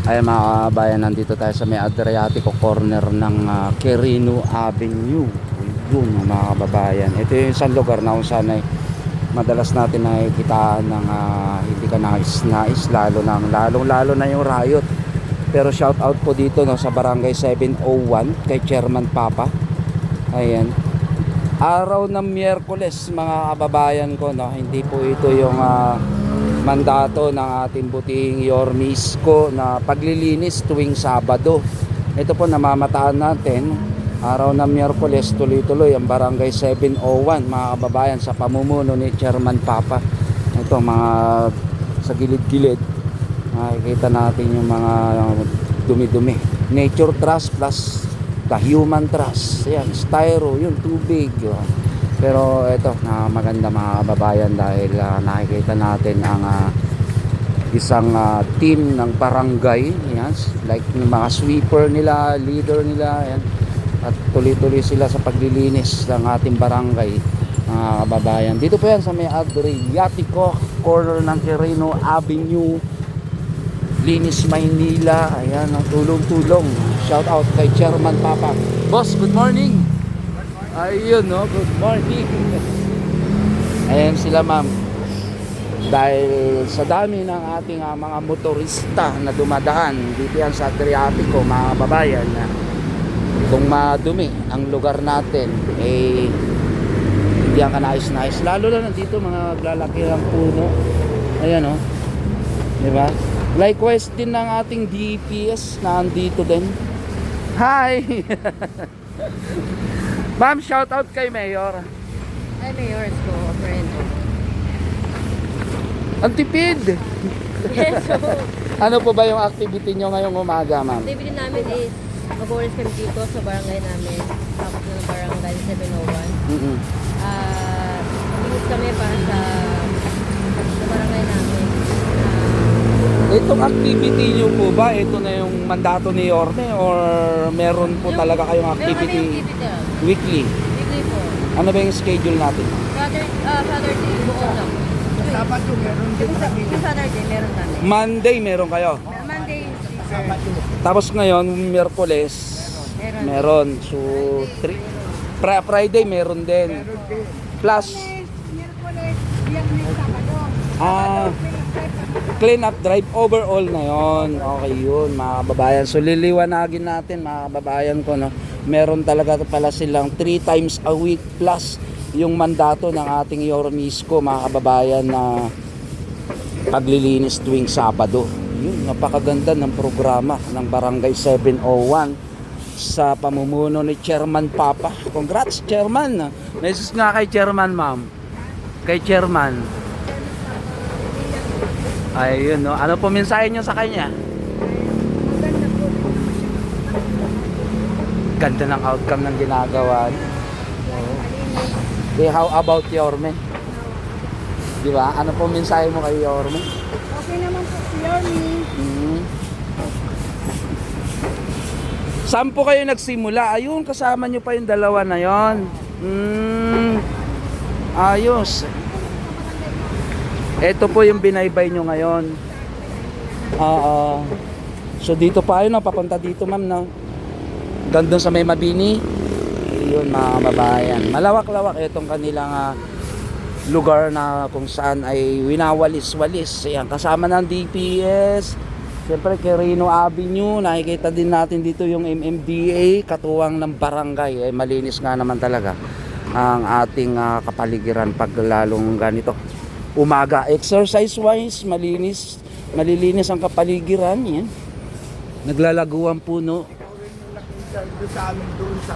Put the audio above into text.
Ayan mga kabayan, nandito tayo sa may Adriatico corner ng Quirino Avenue. Yun mga kababayan. Ito yung isang lugar na kung saan ay madalas natin nakikita ng hindi ka nais lalong-lalo na yung riot. Pero shout out po dito no, sa Barangay 701 kay Chairman Papa. Ayan. Araw ng Miyerkules mga kababayan ko no, hindi po ito yung mandato ng ating butihing Yorme Isko na paglilinis tuwing Sabado. Ito po namamataan natin, araw ng Miyerkules tuloy-tuloy ang Barangay 701 mga kababayan sa pamumuno ni Chairman Papa. Ito mga sa gilid-gilid makikita natin yung mga dumi-dumi. Nature Trust plus the Human Trust. Yan, styro, yung tubig. Pero ito na maganda mga kababayan dahil nakikita natin ang isang team ng barangay, yan, like yung mga sweeper nila, leader nila, yan, at tuloy-tuloy sila sa paglilinis ng ating barangay mga kababayan. Dito po yan sa may Adriatico corner ng Quirino Avenue, Linis, Maynila. Ayan, tulong-tulong. Shout out kay Chairman Papa. Boss, good morning. Ayun, no? Good morning. Ayan sila, ma'am. Dahil sa dami ng ating mga motorista na dumadaan dito yan sa Adriatico, mga kababayan, na kung madumi ang lugar natin, hindi yan kanais-nais. Lalo na nandito mga lalaki ang puno. Ayan, no? Diba? Likewise din ng ating DPS na andito din. Hi! Ma'am, shout out kay Mayor. Ay, Mayor, ko, friend. Ang tipid! Yes, so, Ano po ba yung activity nyo ngayong umaga, ma'am? activity namin is mag-oras kami dito sa barangay namin. Tapos ng barangay 701. Mabilis kami para sa barangay namin. Itong activity nyo po ba, ito na yung mandato ni Yorme or meron po talaga kayong activity Meron kami activity. weekly? Weekly po. Ano ba yung schedule natin? Saturday, buo lang. Sabado meron din kami. Yung Saturday, meron kami. Monday meron kayo. Monday, Sabado. Tapos ngayon, Miyerkules meron. So, Friday meron din. Meron din. Plus, Miyerkules, Biyernes, Sabado. clean up drive overall na yon. Okay yun mga kababayan. So liliwanagin natin mga kababayan ko no. Meron talaga pala silang 3 times a week plus yung mandato ng ating Yorme Isko mga kababayan na paglilinis tuwing Sabado. Yun, napakaganda ng programa ng Barangay 701 sa pamumuno ni Chairman Papa. Congrats Chairman. Message nga kay Chairman, ma'am. Kay Chairman. Ayun, no? Ano po mensahe nyo sa kanya? Ganda ng outcome ng ginagawa niya. How about Yorme? Di ba? Ano po mensahe mo kay Yorme? Okay naman po si Yorme. Saan po kayo nagsimula? Ayun, kasama nyo pa yung dalawa na yon. Ayos. Ito po yung binaybay nyo ngayon. So dito pa yun, papunta dito ma'am no? Gandun sa may Mabini. Yun mga kababayan. Malawak-lawak itong kanilang lugar na kung saan ay winawalis-walis. Ayan, kasama ng DPS. Siyempre Quirino Avenue. Nakikita din natin dito yung MMDA, katuwang ng barangay. Malinis nga naman talaga ang ating kapaligiran pag lalong ganito umaga. Exercise wise, malilinis ang kapaligiran yan. Naglalago ang puno. Nakita doon sa amin doon sa